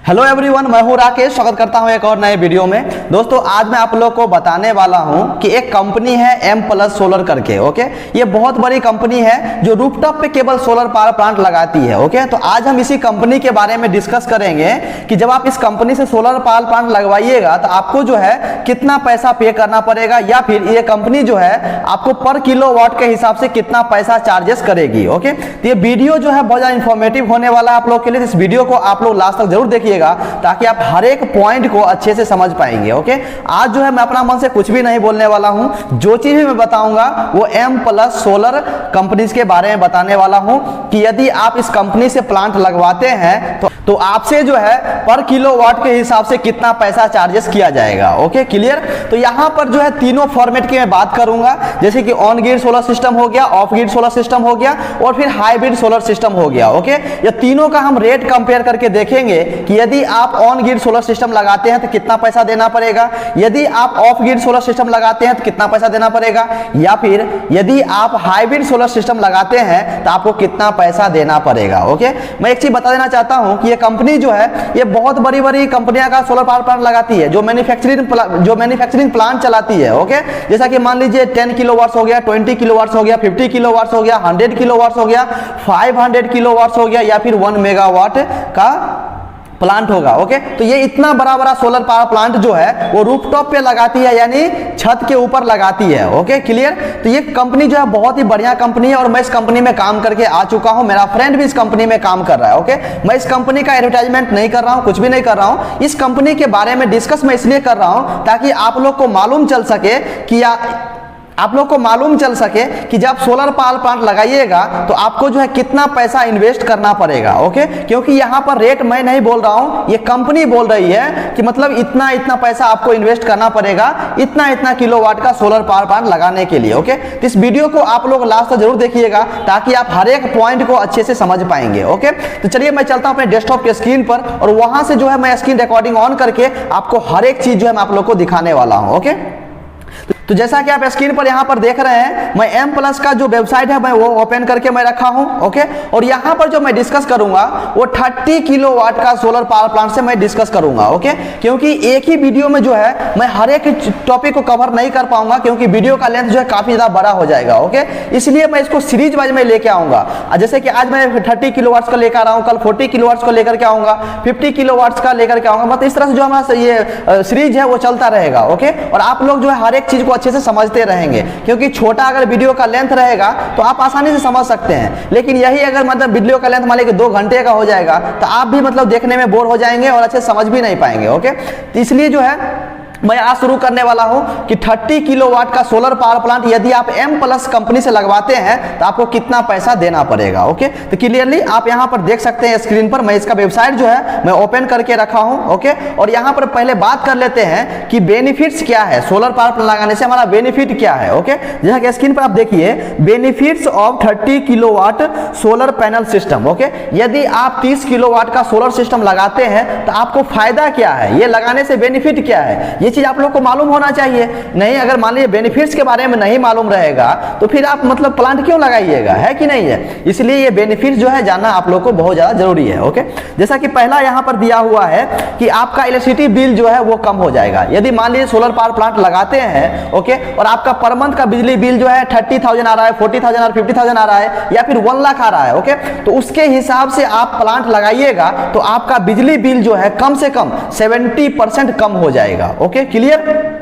Hello everyone, मैं हूं राकेश। स्वागत करता हूं एक और नए वीडियो में। दोस्तों, आज मैं आप लोग को बताने वाला हूं कि एक कंपनी है एम प्लस सोलर करके। ओके, ये बहुत बड़ी कंपनी है जो रूफटॉप पे केवल सोलर पावर प्लांट लगाती है। ओके, तो आज हम इसी कंपनी के बारे में डिस्कस करेंगे कि जब आप इस कंपनी से सोलर पावर प्लांट लगवाइएगा तो आपको जो है कितना पैसा पे करना पड़ेगा, या फिर ये कंपनी जो है आपको पर किलोवाट के हिसाब से कितना पैसा चार्जेस करेगी। ओके, तो ये वीडियो जो है बहुत ज्यादा इंफॉर्मेटिव होने वाला है आप लोग के लिए। इस वीडियो को आप लोग लास्ट तक जरूर देखिए ताकि आप हर एक पॉइंट को अच्छे से समझ पाएंगे। ओके, आज जो है मैं अपना मन से कुछ भी नहीं बोलने वाला हूं। जो चीज भी मैं बताऊंगा वो एम प्लस सोलर कंपनीज के बारे में बताने वाला हूं कि यदि आप इस कंपनी से प्लांट लगवाते हैं तो आपसे जो है पर किलोवाट के हिसाब से कितना पैसा चार्जेस किया जाएगा। Okay, clear. तो यहां पर जो है तीनों फॉर्मेट की मैं बात करूंगा, जैसे कि ऑन ग्रिड सोलर सिस्टम हो गया, ऑफ ग्रिड सोलर सिस्टम हो गया और फिर हाइब्रिड सोलर सिस्टम हो गया। ओके, ये तीनों का हम रेट कंपेयर करके देखेंगे कि यदि आप ऑन ग्रिड सोलर सिस्टम लगाते हैं तो कितना पैसा देना पड़ेगा, यदि आप ऑफ ग्रिड सोलर सिस्टम लगाते हैं तो कितना पैसा देना पड़ेगा, या फिर यदि आप हाइब्रिड सोलर सिस्टम लगाते हैं तो आपको कितना पैसा देना पड़ेगा। ओके, मैं एक चीज बता देना चाहता हूं कि ये कंपनी जो है ये बहुत बड़ी बड़ी कंपनियां का सोलर पावर प्लांट लगाती है, जो मैन्युफैक्चरिंग प्लांट चलाती है। ओके, जैसा कि मान लीजिए 10 किलोवाट हो गया, 20 किलोवाट हो गया, 50 किलोवाट हो गया, 100 किलोवाट हो गया, 500 किलोवाट हो गया, या फिर 1 मेगावाट का प्लांट होगा। ओके, तो ये इतना बड़ा बड़ा सोलर पावर प्लांट जो है वो रूफटॉप पे लगाती है, यानी छत के ऊपर लगाती है। Okay, clear. तो ये कंपनी जो है बहुत ही बढ़िया कंपनी है और मैं इस कंपनी में काम करके आ चुका हूं। मेरा फ्रेंड भी इस कंपनी में काम कर रहा है। ओके, मैं इस कंपनी का एडवर्टाइजमेंट नहीं कर रहा हूं, कुछ भी नहीं कर रहा हूं। इस कंपनी के बारे में डिस्कस मैं इसलिए कर रहा हूं ताकि आप लोग को मालूम चल सके कि जब सोलर पावर प्लांट लगाइएगा तो आपको जो है कितना पैसा इन्वेस्ट करना पड़ेगा। ओके, क्योंकि यहाँ पर रेट मैं नहीं बोल रहा हूँ, ये कंपनी बोल रही है कि मतलब इतना इतना पैसा आपको इन्वेस्ट करना पड़ेगा इतना इतना किलोवाट का सोलर पावर प्लांट लगाने के लिए। ओके, तो इस वीडियो को आप लोग लास्ट तक जरूर देखिएगा ताकि आप हर एक पॉइंट को अच्छे से समझ पाएंगे। ओके, तो चलिए मैं चलता हूँ अपने डेस्कटॉप के स्क्रीन पर और वहां से जो है मैं स्क्रीन रिकॉर्डिंग ऑन करके आपको हर एक चीज जो है मैं आप लोग को दिखाने वाला हूँ। ओके, तो जैसा कि आप स्क्रीन पर यहां पर देख रहे हैं, मैं एम प्लस का जो वेबसाइट है मैं वो ओपन करके मैं रखा हूं। ओके, और यहां पर जो मैं डिस्कस करूंगा वो 30 किलोवाट का सोलर पावर प्लांट से मैं डिस्कस करूंगा। ओके, क्योंकि एक ही वीडियो में जो है मैं हर एक टॉपिक को कवर नहीं कर पाऊंगा, क्योंकि वीडियो का लेंथ जो है काफी ज्यादा बड़ा हो जाएगा। ओके, इसलिए मैं इसको सीरीज वाइज में लेके आऊंगा। जैसे कि आज मैं 30 किलोवाट का लेकर आ रहा हूं, कल 40 किलोवाट का लेकर के आऊंगा, 50 किलोवाट का लेकर के आऊंगा। मतलब इस तरह से जो हमारा ये सीरीज है वो चलता रहेगा। ओके, और आप लोग जो है हर एक चीज को अच्छे से समझते रहेंगे, क्योंकि छोटा अगर वीडियो का लेंथ रहेगा तो आप आसानी से समझ सकते हैं, लेकिन यही अगर मतलब वीडियो का लेंथ मान लीजिए 2 घंटे का हो जाएगा तो आप भी मतलब देखने में बोर हो जाएंगे और अच्छे समझ भी नहीं पाएंगे। ओके, तो इसलिए जो है मैं आज शुरू करने वाला हूं कि 30 किलोवाट का सोलर पावर प्लांट यदि आप एम प्लस कंपनी से लगवाते हैं तो आपको कितना पैसा देना पड़ेगा। ओके, तो क्लियरली आप यहां पर देख सकते हैं स्क्रीन पर, मैं इसका वेबसाइट जो है मैं ओपन करके रखा हूं। ओके, और यहां पर पहले बात कर लेते हैं कि बेनिफिट्स क्या है, सोलर पावर प्लांट लगाने से हमारा बेनिफिट क्या है। ओके, जैसा कि स्क्रीन पर आप देखिए, benefits of 30 kilowatt solar panel system. Okay, यदि आप 30 किलोवाट का सोलर सिस्टम लगाते हैं तो आपको फायदा क्या है, ये लगाने से बेनिफिट क्या है, ये चीज आप लोग को मालूम होना चाहिए। नहीं, अगर मान लीजिए बेनिफिट्स के बारे में नहीं मालूम रहेगा तो फिर आप मतलब प्लांट क्यों लगाइएगा, है कि नहीं है। इसलिए ये बेनिफिट्स जो है जानना आप लोग को बहुत ज्यादा जरूरी है। ओके, जैसा कि पहला यहां पर दिया हुआ है कि आपका इलेक्ट्रिसिटी बिल जो है वो कम हो जाएगा यदि मान लीजिए सोलर पावर प्लांट लगाते हैं। ओके, और आपका पर मंथ का बिजली बिल जो है 30,000 आ रहा है, 40,000 आ रहा है, 50,000 आ रहा है, या फिर 1 लाख आ रहा है। ओके, तो उसके हिसाब से आप प्लांट लगाइएगा तो आपका बिजली बिल जो है कम से कम 70% कम हो जाएगा। Okay, clear.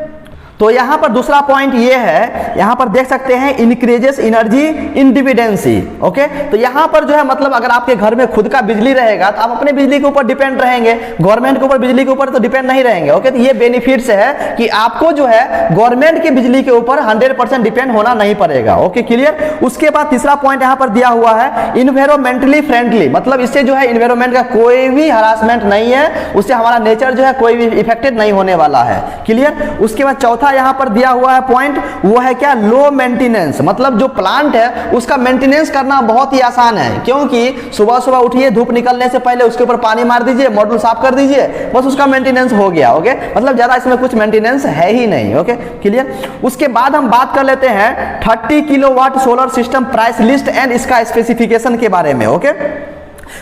तो यहां पर दूसरा पॉइंट ये है, यहां पर देख सकते हैं इंक्रीजेस एनर्जी इंडिपेंडेंसी। ओके, तो यहां पर जो है मतलब अगर आपके घर में खुद का बिजली रहेगा तो आप अपने बिजली के ऊपर डिपेंड रहेंगे, गवर्नमेंट के ऊपर बिजली के ऊपर तो डिपेंड नहीं रहेंगे। ओके, तो ये बेनिफिट्स है कि आपको जो है गवर्नमेंट के बिजली के ऊपर 100% डिपेंड होना नहीं पड़ेगा। Okay, clear. उसके बाद तीसरा पॉइंट यहां पर दिया हुआ है इन्वायरमेंटली फ्रेंडली, मतलब इससे जो है इन्वायरमेंट का कोई भी हरासमेंट नहीं है, उससे हमारा नेचर जो है कोई भी इफेक्टेड नहीं होने वाला है। क्लियर। उसके बाद चौथा यहां पर दिया हुआ है पॉइंट, वो है क्या, लो मेंटेनेंस, मतलब जो प्लांट है उसका मेंटेनेंस करना बहुत ही आसान है, क्योंकि सुबह सुबह उठिए, धूप निकलने से पहले उसके ऊपर पानी मार दीजिए, मॉड्यूल साफ कर दीजिए, बस उसका मेंटेनेंस हो गया। ओके, मतलब ज्यादा इसमें कुछ मेंटेनेंस है ही नहीं। Okay, clear. उसके बाद हम बात कर लेते हैं 30 kilowatt solar system price list and इसका स्पेसिफिकेशन के बारे में। ओके,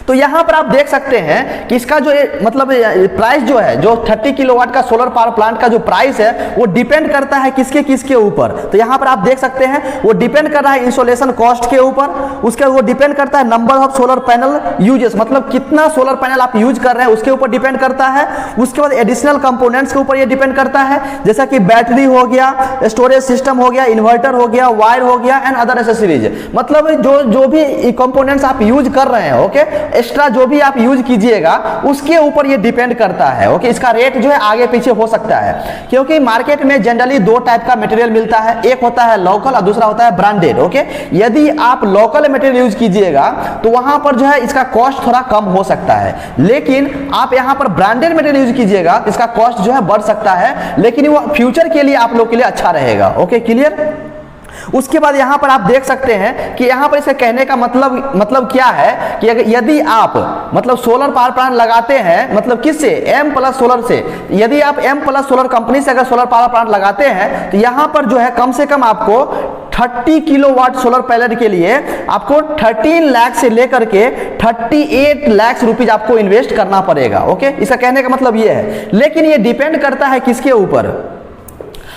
तो यहां पर आप देख सकते हैं कि इसका जो मतलब प्राइस जो है, जो 30 किलोवाट का सोलर पावर प्लांट का जो प्राइस है वो डिपेंड करता है किसके किसके ऊपर। तो यहां पर आप देख सकते हैं वो डिपेंड कर रहा है इंस्टॉलेशन कॉस्ट के ऊपर, उसके वो डिपेंड करता है number of solar panel uses, मतलब कितना सोलर पैनल आप यूज कर रहे हैं उसके ऊपर डिपेंड करता है। उसके बाद एडिशनल कंपोनेंट्स के ऊपर ये डिपेंड करता है, जैसा कि बैटरी हो गया, स्टोरेज सिस्टम हो गया, इन्वर्टर हो गया, वायर हो गया एंड अदर एसेसरीज, मतलब जो भी कंपोनेंट्स आप यूज कर रहे हैं, ओके, एक्स्ट्रा जो भी आप यूज कीजिएगा उसके ऊपर ये डिपेंड करता है। ओके, इसका रेट जो है आगे पीछे हो सकता है, क्योंकि मार्केट में जनरली दो टाइप का मटेरियल मिलता है, एक होता है लोकल और दूसरा होता है ब्रांडेड। ओके, यदि आप लोकल मटेरियल यूज कीजिएगा तो वहां पर जो है इसका कॉस्ट थोड़ा कम हो सकता है, लेकिन आप यहां पर ब्रांडेड मटेरियल यूज कीजिएगा तो इसका कॉस्ट जो है बढ़ सकता है, लेकिन वो फ्यूचर के लिए आप लोग के लिए अच्छा रहेगा। Okay, clear. उसके बाद यहां पर आप देख सकते हैं कि यहां पर इसे कहने का मतलब क्या है कि यदि आप मतलब सोलर पावर प्लांट लगाते हैं, मतलब किससे, एम प्लस सोलर से, यदि आप एम प्लस सोलर कंपनी से अगर सोलर पावर प्लांट लगाते हैं तो यहां पर जो है कम से कम आपको 30 किलोवाट सोलर पैनल के लिए आपको 13 लाख से लेकर के 38 लाख रुपीज आपको इन्वेस्ट करना पड़ेगा। ओके, इसका कहने का मतलब ये है, लेकिन ये डिपेंड करता है किसके ऊपर,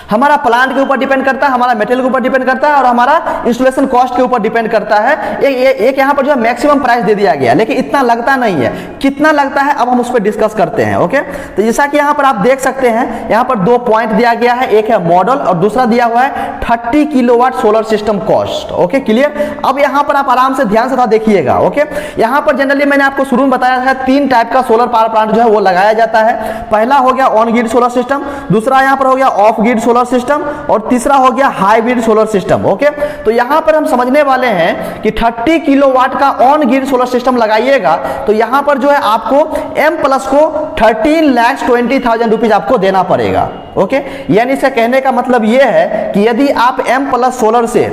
हमारा प्लांट के ऊपर डिपेंड करता है, हमारा मटेरियल के ऊपर डिपेंड करता है और हमारा इंस्टॉलेशन कॉस्ट के ऊपर डिपेंड करता है। एक यहाँ पर जो है मैक्सिमम प्राइस दे दिया गया, लेकिन इतना लगता नहीं है, कितना लगता है अब हम उस पर डिस्कस करते हैं। ओके, तो जैसा कि यहाँ पर आप देख सकते हैं, यहाँ पर दो पॉइंट दिया गया है, एक है मॉडल और दूसरा दिया हुआ है 30 kilowatt solar system cost. Okay, clear. अब यहाँ पर आप आराम से ध्यान से थोड़ा देखिएगा। ओके, यहाँ पर जनरली मैंने आपको शुरू में बताया था 3 टाइप का सोलर पावर प्लांट जो है वो लगाया जाता है। पहला हो गया ऑन ग्रिड सोलर सिस्टम, दूसरा यहाँ पर हो गया ऑफ ग्रिड सोलर सिस्टम और तीसरा हो गया हाइब्रिड सोलर सिस्टम। ओके, तो यहां पर हम समझने वाले हैं कि 30 किलोवाट का ऑन ग्रिड सोलर सिस्टम लगाइएगा तो यहां पर जो है आपको एम प्लस को 13,20,000 रुपीज आपको देना पड़ेगा। ओके, यानी इसका कहने का मतलब यह है कि यदि आप एम प्लस सोलर से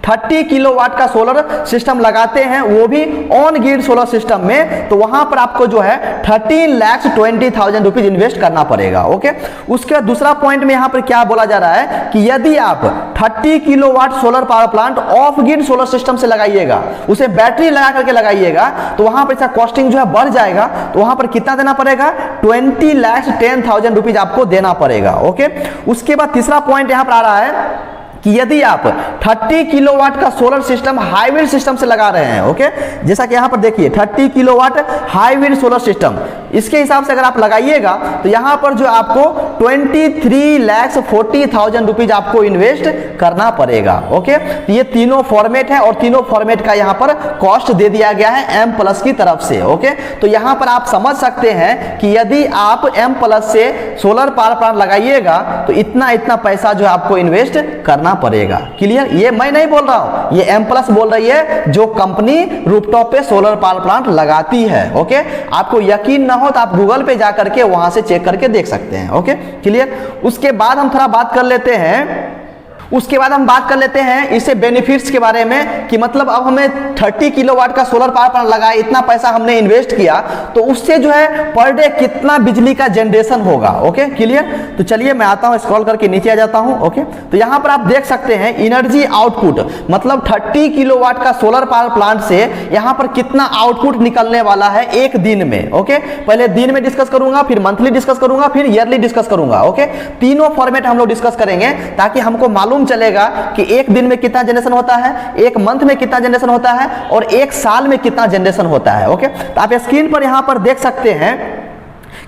30 किलोवाट का सोलर सिस्टम लगाते हैं, वो भी ऑन ग्रिड सोलर सिस्टम में, तो वहां पर आपको जो है 13,20,000 रुपीज इन्वेस्ट करना पड़ेगा। ओके, उसके बाद दूसरा पॉइंट में यहां पर क्या बोला जा रहा है कि यदि आप 30 kilowatt solar power plant of grid solar system से लगाइएगा, उसे बैटरी लगा करके लगाइएगा, तो वहां पर इसका कॉस्टिंग जो है बढ़ जाएगा, तो वहां पर कितना देना पड़ेगा, 20,10,000 रुपीज आपको देना पड़ेगा। ओके, उसके बाद तीसरा पॉइंट यहां पर आ रहा है कि यदि आप 30 किलोवाट का सोलर सिस्टम हाइब्रिड सिस्टम से लगा रहे हैं, ओके, जैसा कि यहां पर देखिए 30 किलोवाट हाइब्रिड सोलर सिस्टम, इसके हिसाब से अगर आप लगाइएगा तो यहां पर जो आपको 23,40,000 रुपीज आपको इन्वेस्ट करना पड़ेगा। ओके, तो ये तीनों फॉर्मेट है और तीनों फॉर्मेट का यहां पर कॉस्ट दे दिया गया है एम प्लस की तरफ से। ओके, तो यहां पर आप समझ सकते हैं कि यदि आप एम प्लस से सोलर पावर प्लांट लगाइएगा तो इतना पैसा जो आपको इन्वेस्ट करना पड़ेगा। क्लियर, ये मैं नहीं बोल रहा हूं, ये एम प्लस बोल रही है जो कंपनी रूफटॉप पे सोलर पावर प्लांट लगाती है। ओके, आपको यकीन ना हो तो आप गूगल पे जा करके वहां से चेक करके देख सकते हैं। Okay, clear. उसके बाद हम थोड़ा बात कर लेते हैं इससे बेनिफिट्स के बारे में, कि मतलब अब हमें 30 किलोवाट का सोलर पावर प्लांट लगाया, इतना पैसा हमने इन्वेस्ट किया, तो उससे जो है पर डे कितना बिजली का जनरेशन होगा। Okay, clear. तो चलिए मैं आता हूं, स्क्रॉल करके नीचे आ जाता हूं। ओके, तो यहां पर आप देख सकते हैं एनर्जी आउटपुट, मतलब 30 किलोवाट का सोलर पावर प्लांट से यहां पर कितना आउटपुट निकलने वाला है एक दिन में। ओके, पहले दिन में डिस्कस करूंगा, फिर मंथली डिस्कस करूंगा, फिर ईयरली डिस्कस करूंगा। ओके, तीनों फॉर्मेट हम लोग डिस्कस करेंगे ताकि हमको मालूम चलेगा कि एक दिन में कितना जनरेशन होता है, एक मंथ में कितना जनरेशन होता है और एक साल में कितना जनरेशन होता है। ओके, तो आप स्क्रीन पर यहां पर देख सकते हैं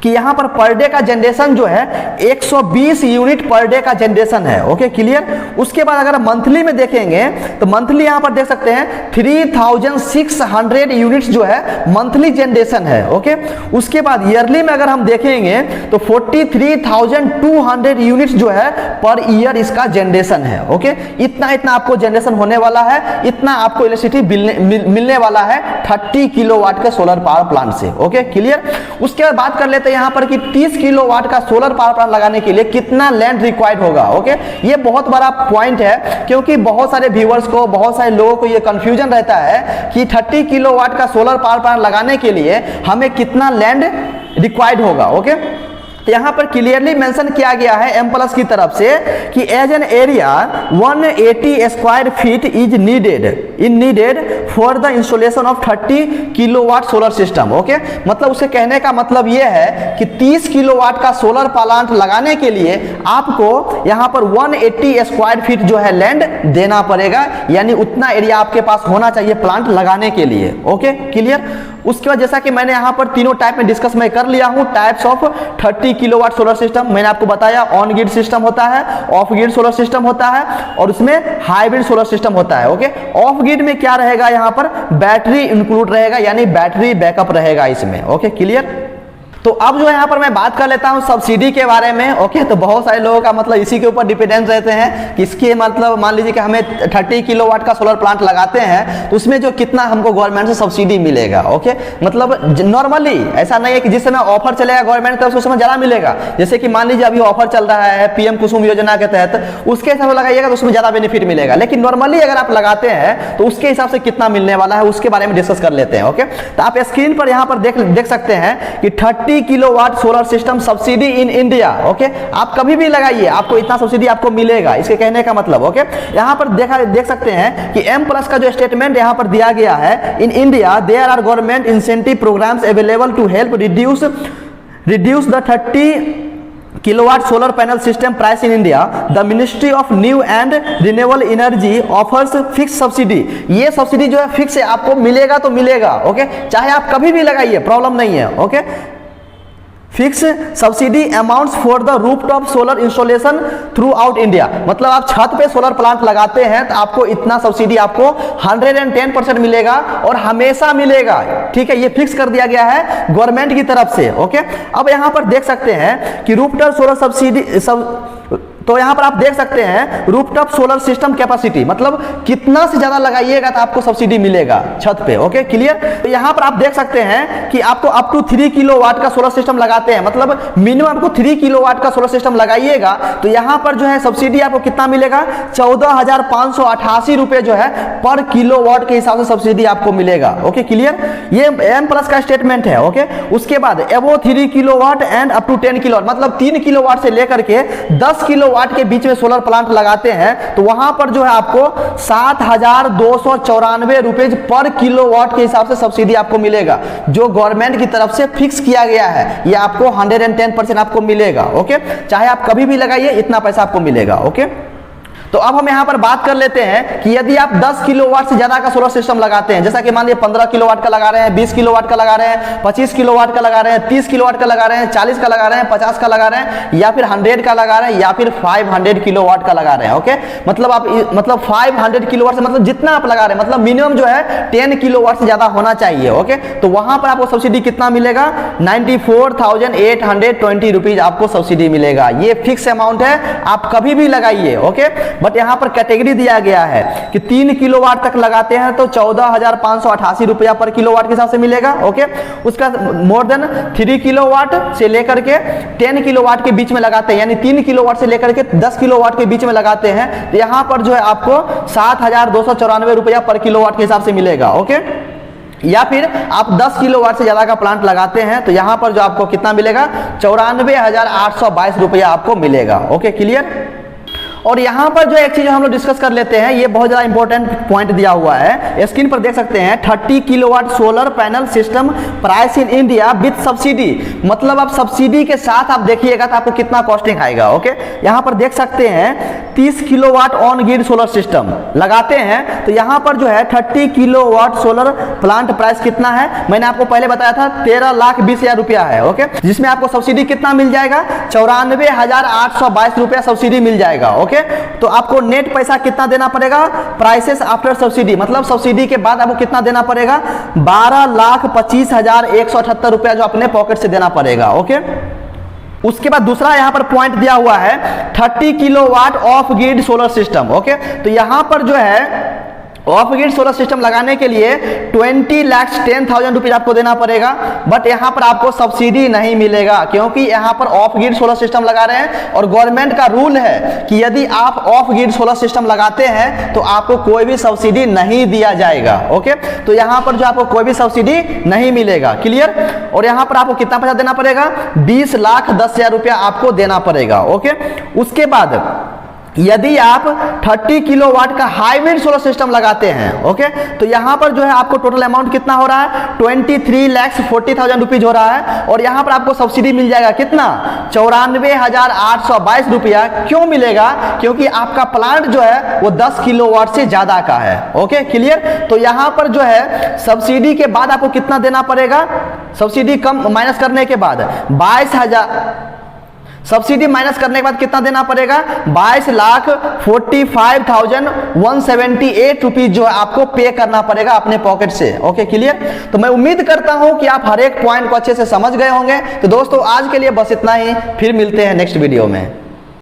कि यहां पर डे का जनरेशन जो है 120 यूनिट पर डे का जनरेशन है। Okay, clear. उसके बाद अगर मंथली में देखेंगे तो मंथली यहां पर देख सकते हैं 3600 यूनिट्स जो है मंथली जनरेशन है। ओके, उसके बाद ईयरली में अगर हम देखेंगे तो 43,200 यूनिट्स जो है पर ईयर इसका जनरेशन है। ओके, इतना आपको जनरेशन होने वाला है, इतना आपको इलेक्ट्रिसिटी मिलने वाला है 30 किलोवाट के सोलर पावर प्लांट से। Okay, clear. उसके बाद बात कर लेते हैं यहां पर कि 30 किलोवाट का सोलर पावर प्लांट लगाने के लिए कितना लैंड रिक्वायर्ड होगा। ओके, ये बहुत बड़ा पॉइंट है, क्योंकि बहुत सारे व्यूअर्स को, बहुत सारे लोगों को ये कंफ्यूजन रहता है कि 30 किलोवाट का सोलर पावर प्लांट लगाने के लिए हमें कितना लैंड रिक्वायर्ड होगा। ओके, तो यहाँ पर क्लियरली मेंशन किया गया है एम प्लस की तरफ से कि as an area 180 square feet is needed for the installation of 30 kilowatt solar system. Okay, मतलब उसे कहने का मतलब यह है कि 30 किलोवाट का सोलर प्लांट लगाने के लिए आपको यहाँ पर 180 स्क्वायर फीट जो है लैंड देना पड़ेगा, यानी उतना एरिया आपके पास होना चाहिए प्लांट लगाने के लिए। Okay, clear. उसके बाद जैसा कि मैंने यहाँ पर तीनों टाइप में डिस्कस मैं कर लिया हूँ, types of 30 kilowatt solar system मैंने आपको बताया। ऑन ग्रिड सिस्टम होता है, ऑफ ग्रिड सोलर सिस्टम होता है और उसमें हाइब्रिड सोलर सिस्टम होता है। ओके, ऑफ ग्रिड में क्या रहेगा, यहाँ पर बैटरी इंक्लूड रहेगा, यानी बैटरी बैकअप रहेगा इसमें। Okay, clear. तो अब जो यहाँ पर मैं बात कर लेता हूँ सब्सिडी के बारे में। ओके, तो बहुत सारे लोगों का मतलब इसी के ऊपर डिपेंडेंट रहते हैं कि इसके मतलब मान लीजिए कि हमें 30 किलोवाट का सोलर प्लांट लगाते हैं तो उसमें जो कितना हमको गवर्नमेंट से सब्सिडी मिलेगा। ओके, मतलब नॉर्मली ऐसा नहीं है कि जिस समय ऑफर चलेगा गवर्नमेंट की तरफ से उस समय ज़्यादा मिलेगा। जैसे कि मान लीजिए अभी ऑफर चल रहा है पीएम कुसुम योजना के तहत, उसके हिसाब से लगाइएगा तो उसमें ज़्यादा बेनिफिट मिलेगा। लेकिन नॉर्मली अगर आप लगाते हैं तो उसके हिसाब से कितना मिलने वाला है उसके बारे में डिस्कस कर लेते हैं। ओके, तो आप स्क्रीन पर यहाँ पर देख सकते हैं कि 30 kilowatt solar system subsidy in India. Okay, आप कभी भी लगाइए आपको इतना सब्सिडी आपको मिलेगा, इसके कहने का मतलब। ओके, यहाँ पर देख सकते हैं कि एम प्लस का जो स्टेटमेंट यहाँ पर दिया गया है, in India there are government incentive programs available to help reduce the 30 kilowatt solar panel system price in India. The ministry of new and renewable energy offers fix subsidy. ये subsidy जो है fix है, आपको मिलेगा तो मिलेगा। Okay, चाहे आप कभी भी लगाइए, प्रॉब्लम नहीं है। Okay, fix subsidy amounts for the rooftop solar installation through out India. मतलब आप छत पे सोलर प्लांट लगाते हैं तो आपको इतना सब्सिडी आपको 110% मिलेगा और हमेशा मिलेगा। ठीक है, ये फिक्स कर दिया गया है गवर्नमेंट की तरफ से। ओके, अब यहां पर देख सकते हैं कि रूफटॉप सोलर सब्सिडी तो यहां पर आप देख सकते हैं रूफटॉप सोलर सिस्टम कैपेसिटी, मतलब कितना से ज्यादा लगाइएगा तो आपको सब्सिडी मिलेगा छत पे। Okay, clear. तो यहां पर आप देख सकते हैं कि आपको अप टू 3 किलोवाट का सोलर सिस्टम लगाते हैं, मतलब मिनिमम आपको 3 किलोवाट का सोलर सिस्टम लगाइएगा तो यहां पर जो है सब्सिडी आपको कितना मिलेगा, 14,588 रुपए जो है पर किलोवाट के हिसाब से सब्सिडी आपको मिलेगा। Okay, clear. ये एम प्लस का स्टेटमेंट है। ओके, उसके बाद above 3 kilowatt and up to 10 kilowatt, मतलब 3 किलोवाट से लेकर के 10 किलोवाट के बीच में सोलर प्लांट लगाते हैं तो वहां पर जो है आपको 7,294 रुपए पर किलोवाट के हिसाब से सब्सिडी आपको मिलेगा, जो गवर्नमेंट की तरफ से फिक्स किया गया है। ये आपको 110% आपको मिलेगा। ओके, चाहे आप कभी भी लगाइए इतना पैसा आपको मिलेगा। ओके, तो अब हम यहां पर बात कर लेते हैं कि यदि आप 10 किलोवाट से ज्यादा का सोलर सिस्टम लगाते हैं, जैसा कि मान लीजिए 15 किलोवाट का लगा रहे हैं, 20 किलोवाट का लगा रहे हैं, 25 किलोवाट का लगा रहे हैं, 30 किलोवाट का लगा रहे हैं, 40 का लगा रहे हैं, 50 का लगा रहे हैं, या फिर 100 का लगा रहे हैं, या फिर 500 किलोवाट का लगा रहे हैं। ओके, मतलब आप 500 किलोवाट से मतलब जितना आप लगा रहे हैं, मतलब मिनिमम जो है 10 किलोवाट से ज्यादा होना चाहिए। ओके, तो वहां पर आपको सब्सिडी कितना मिलेगा, 94,820 रुपीज आपको सब्सिडी मिलेगा। ये फिक्स अमाउंट है, आप कभी भी लगाइए। ओके, बट यहां पर कैटेगरी दिया गया है कि 3 किलोवाट तक लगाते हैं तो 14,588 रुपया पर किलोवाट के हिसाब से मिलेगा। ओके, उसका मोर देन 3 किलोवाट से लेकर के 10 किलोवाट के बीच में लगाते हैं, यानी 3 किलोवाट से लेकर के 10 किलोवाट के बीच में लगाते हैं तो यहां पर जो है आपको 7,294 रुपया पर किलोवाट के हिसाब से मिलेगा। ओके, या फिर आप 10 किलोवाट से ज्यादा का प्लांट लगाते हैं तो यहां पर जो आपको कितना मिलेगा, 94,822 रुपया आपको मिलेगा। Okay, clear. और यहां पर जो एक चीज हम लोग डिस्कस कर लेते हैं, ये बहुत ज्यादा इंपॉर्टेंट पॉइंट दिया हुआ है, स्क्रीन पर देख सकते हैं 30 kilowatt solar panel system price in India with subsidy. मतलब आप सब्सिडी के साथ आप देखिएगा तो आपको कितना कॉस्टिंग आएगा। ओके, यहां पर देख सकते हैं 30 kilowatt on grid solar system लगाते हैं तो यहां पर जो है 30 किलोवाट सोलर प्लांट प्राइस कितना है, मैंने आपको पहले बताया था 13,20,000 रुपया है। ओके, जिसमें आपको सब्सिडी कितना मिल जाएगा, 94,822 रुपया सब्सिडी मिल जाएगा। ओके, तो आपको नेट पैसा कितना देना पड़ेगा, प्राइसेस आफ्टर सब्सिडी, मतलब सब्सिडी के बाद आपको कितना देना पड़ेगा, 12,25,178 रुपया जो अपने पॉकेट से देना पड़ेगा। ओके, उसके बाद दूसरा यहां पर पॉइंट दिया हुआ है 30 kilowatt of grid solar system. Okay, तो यहां पर जो है ऑफ ग्रिड सोलर सिस्टम लगाने के लिए 20,10,000 रुपीज आपको देना पड़ेगा, बट यहाँ पर आपको सब्सिडी नहीं मिलेगा क्योंकि यहाँ पर ऑफ ग्रिड सोलर सिस्टम लगा रहे हैं और गवर्नमेंट का रूल है कि यदि आप ऑफ ग्रिड सोलर सिस्टम लगाते हैं तो आपको कोई भी सब्सिडी नहीं दिया जाएगा। ओके, तो यहाँ पर जो आपको कोई भी सब्सिडी नहीं मिलेगा। क्लियर? और यहाँ पर आपको कितना पैसा देना पड़ेगा? 20,10,000 रुपया आपको देना पड़ेगा। ओके, उसके बाद यदि आप 30 किलोवाट का हाइब्रिड सोलर सिस्टम लगाते हैं, ओके, तो यहां पर जो है आपको टोटल अमाउंट कितना हो रहा है? 23,40,000 रुपीज हो रहा है। और यहां पर आपको सब्सिडी मिल जाएगा कितना? 94,822 रुपया। क्यों मिलेगा? क्योंकि आपका प्लांट जो है वो 10 किलोवाट से ज्यादा का है। Okay, clear? तो यहां पर जो है सब्सिडी के बाद आपको कितना देना पड़ेगा? सब्सिडी कम माइनस करने के बाद 22,000, सब्सिडी माइनस करने के बाद कितना देना पड़ेगा? 22,45,178 रुपीज जो है आपको पे करना पड़ेगा अपने पॉकेट से। Okay, clear? तो मैं उम्मीद करता हूं कि आप हर एक पॉइंट को अच्छे से समझ गए होंगे। तो दोस्तों आज के लिए बस इतना ही, फिर मिलते हैं नेक्स्ट वीडियो में।